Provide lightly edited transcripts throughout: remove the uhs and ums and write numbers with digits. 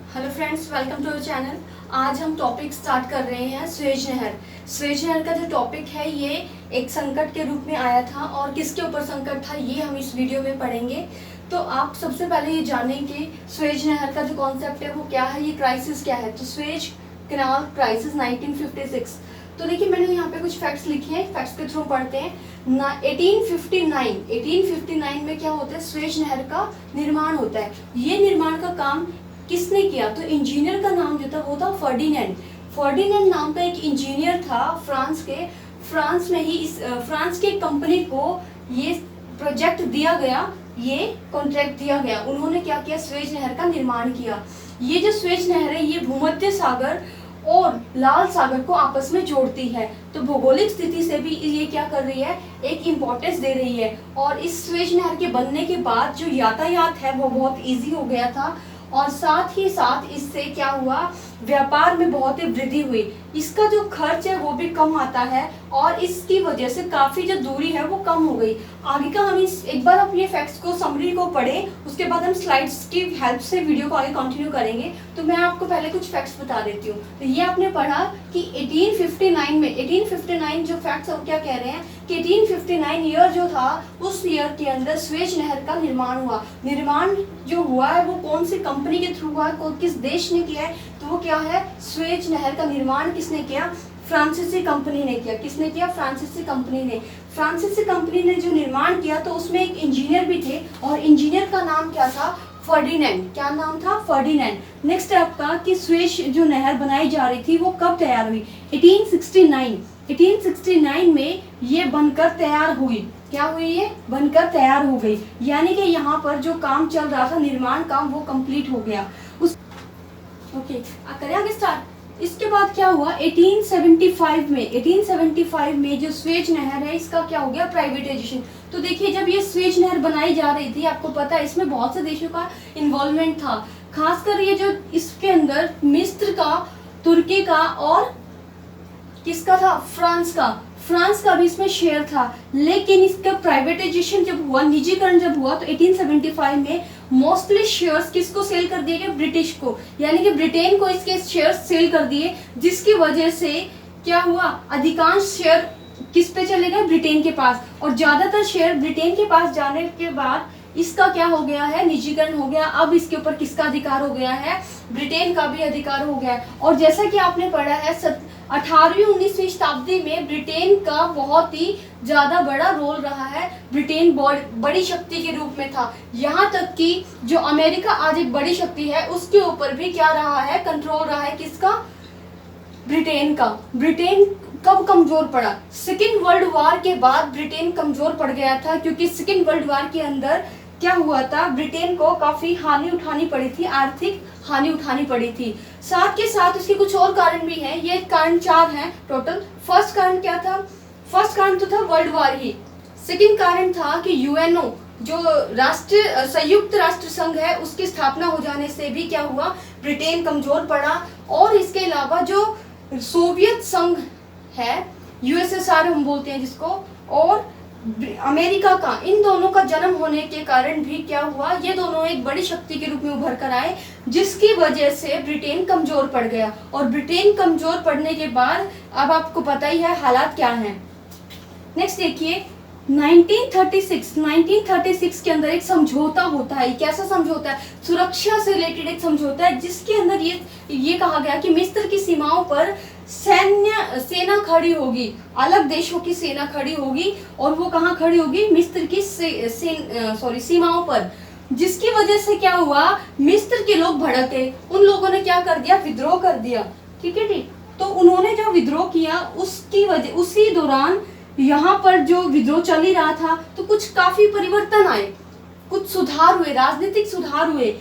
Hello friends, welcome to our channel. आज हम topic start कर रहे हैं स्वेज नहर। स्वेज नहर का जो टॉपिक है ये एक संकट के रूप में आया था और किसके ऊपर संकट था ये हम इस वीडियो में पढ़ेंगे। तो आप सबसे पहले ये जानें कि स्वेज नहर का जो कॉन्सेप्ट है वो क्या है, ये क्राइसिस क्या है। तो स्वेज कैनाल क्राइसिस 1956। तो देखिए मैंने यहाँ पे कुछ फैक्ट्स लिखे हैं, फैक्ट्स के थ्रू पढ़ते हैं। 1859 में क्या होता है, स्वेज नहर का निर्माण होता है। ये निर्माण का काम किसने किया, तो इंजीनियर का नाम जो था वो था फर्डिनेंड। फर्डिनेंड नाम का एक इंजीनियर था फ्रांस में ही फ्रांस की कंपनी को ये प्रोजेक्ट दिया गया, ये कॉन्ट्रैक्ट दिया गया। उन्होंने क्या किया, स्वेज नहर का निर्माण किया। ये जो स्वेज नहर है ये भूमध्य सागर और लाल सागर को आपस में जोड़ती है। तो भौगोलिक स्थिति से भी ये क्या कर रही है, एक इम्पोर्टेंस दे रही है। और इस स्वेज नहर के बनने के बाद जो यातायात है वो बहुत इजी हो गया था और साथ ही साथ इससे क्या हुआ, व्यापार में बहुत ही वृद्धि हुई। इसका जो खर्च है वो भी कम आता है और इसकी वजह से काफ़ी जो दूरी है वो कम हो गई। आगे का हम एक बार अपने फैक्ट्स को, समरी को पढ़ें, उसके बाद हम स्लाइड्स की हेल्प से वीडियो को आगे कंटिन्यू करेंगे। तो मैं आपको पहले कुछ फैक्ट्स बता देती हूँ। तो ये आपने पढ़ा कि 1859 जो फैक्ट्स क्या कह रहे हैं कि 1859 ईयर जो था उस ईयर के अंदर स्वेज नहर का निर्माण हुआ। निर्माण जो हुआ है वो कौन सी कंपनी के थ्रू हुआ है, किस देश ने किया है, तो वो क्या है, स्वेज नहर का निर्माण किसने किया, फ्रांसीसी कंपनी ने किया। किसने किया, फ्रांसीसी कंपनी ने। फ्रांसीसी कंपनी ने जो निर्माण किया तो उसमें एक इंजीनियर भी थे और इंजीनियर का नाम क्या था, फर्डिनेंड। क्या नाम था, फर्डिनेंड। नेक्स्ट आपका कि स्वेज जो नहर बनाई जा रही थी वो कब तैयार हुई, 1869 में ये बनकर तैयार हुई। क्या हुई, ये बनकर तैयार हो गई। यानी कि यहाँ पर जो काम चल रहा था, निर्माण काम, वो कंप्लीट हो गया। करें आगे स्टार्ट। इसके बाद क्या हुआ, 1875 में जो स्वेज नहर है इसका क्या हो गया, प्राइवेटाइजेशन। तो देखिए जब ये स्वेज नहर बनाई जा रही थी, आपको पता है इसमें बहुत से देशों का इन्वॉल्वमेंट था। खासकर ये जो इसके अंदर मिस्र का, तुर्की का और किसका था, फ्रांस का भी इसमें शेयर था। लेकिन इसका प्राइवेटाइजेशन जब हुआ, निजीकरण जब हुआ, तो 1875 में मोस्टली शेयर्स किसको सेल कर दिए गए, ब्रिटिश को। यानी कि ब्रिटेन को इसके शेयर्स सेल कर दिए, जिसकी वजह से क्या हुआ, अधिकांश शेयर किस पे चले गए, ब्रिटेन के पास। और ज्यादातर शेयर ब्रिटेन के पास जाने के बाद इसका क्या हो गया है, निजीकरण हो गया। अब इसके ऊपर किसका अधिकार हो गया है, ब्रिटेन का भी अधिकार हो गया है। और जैसा कि आपने पढ़ा है 18वीं 19वीं शताब्दी में ब्रिटेन का बहुत ही ज्यादा बड़ा रोल रहा है। ब्रिटेन बड़ी शक्ति के रूप में था। यहाँ तक कि जो अमेरिका आज एक बड़ी शक्ति है उसके ऊपर भी क्या रहा है, कंट्रोल रहा है, किसका, ब्रिटेन का। ब्रिटेन कब कमजोर पड़ा, सेकेंड वर्ल्ड वार के बाद ब्रिटेन कमजोर पड़ गया था। क्योंकि सेकेंड वर्ल्ड वार के अंदर क्या हुआ था, ब्रिटेन को काफी हानि उठानी पड़ी थी, आर्थिक हानि उठानी पड़ी थी। साथ के साथ उसके कुछ और कारण भी हैं। ये कारण 4 हैं टोटल। फर्स्ट कारण क्या था, फर्स्ट कारण तो था वर्ल्ड वार ही। सेकेंड कारण था कि यूएनओ जो संयुक्त राष्ट्र संघ है उसकी स्थापना हो जाने से भी क्या हुआ, ब्रिटेन कमजोर पड़ा। और इसके अलावा जो सोवियत संघ है, यूएसएसआर हम बोलते हैं जिसको, और अमेरिका का, इन दोनों का जन्म होने के कारण भी क्या हुआ, ये दोनों एक बड़ी शक्ति के रूप में उभर कर आए, जिसकी वजह से ब्रिटेन कमजोर पड़ गया। और ब्रिटेन कमजोर पड़ने के बाद अब आपको पता ही है हालात क्या हैं। नेक्स्ट देखिए 1936 के अंदर एक समझौता होता है। कैसा समझौता है, सुरक्षा से रिलेटेड एक समझौता है, जिसके अंदर ये कहा गया कि मिस्र की सीमाओं पर सेना खड़ी होगी, अलग देशों की सेना खड़ी होगी। और वो कहाँ खड़ी होगी, मिस्र की सीमाओं पर। जिसकी वजह से क्या हुआ, मिस्र के लोग भड़के, उन लोगों ने क्या कर दिया, विद्रोह कर दिया। ठीक है, ठीक। तो उन्होंने जो विद्रोह किया उसकी वजह, उसी दौरान यहाँ पर जो विद्रोह चल ही रहा था, तो कुछ काफी परिवर्तन आए, कुछ सुधार हुए, राजनीतिक सुधार हुए।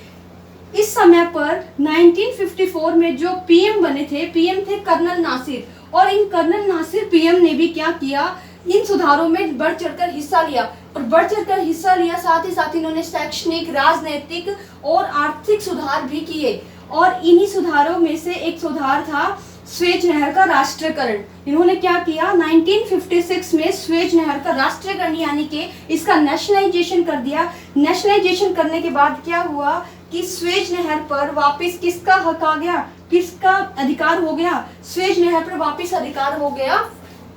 इस समय पर 1954 में जो पीएम बने थे, पीएम थे कर्नल नासिर। और इन कर्नल नासिर पीएम ने भी क्या किया, इन सुधारों में बढ़ चढ़कर हिस्सा लिया। और बढ़ चढ़कर हिस्सा लिया, साथ ही साथ इन्होंने शैक्षणिक, राजनीतिक और आर्थिक सुधार भी किए। और इन्हीं सुधारों में से एक सुधार था स्वेज नहर का राष्ट्रीयकरण। इन्होंने क्या किया, 1956 में स्वेज नहर का राष्ट्रीयकरण यानी कि इसका नेशनलाइजेशन कर दिया। नेशनलाइजेशन करने के बाद क्या हुआ कि स्वेज नहर पर वापस किसका हक आ गया, किसका अधिकार हो गया, स्वेज नहर पर वापस अधिकार हो गया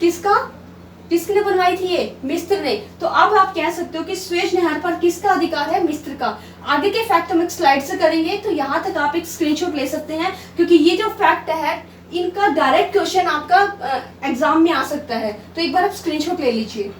किसका, किसने बनवाई थी ये, मिस्र ने। तो अब आप कह सकते हो कि स्वेज नहर पर किसका अधिकार है, मिस्र का। आगे के फैक्ट हम एक स्लाइड से करेंगे, तो यहाँ तक आप एक स्क्रीनशॉट ले सकते हैं, क्योंकि ये जो फैक्ट है इनका डायरेक्ट क्वेश्चन आपका एग्जाम में आ सकता है। तो एक बार आप स्क्रीनशॉट ले लीजिए।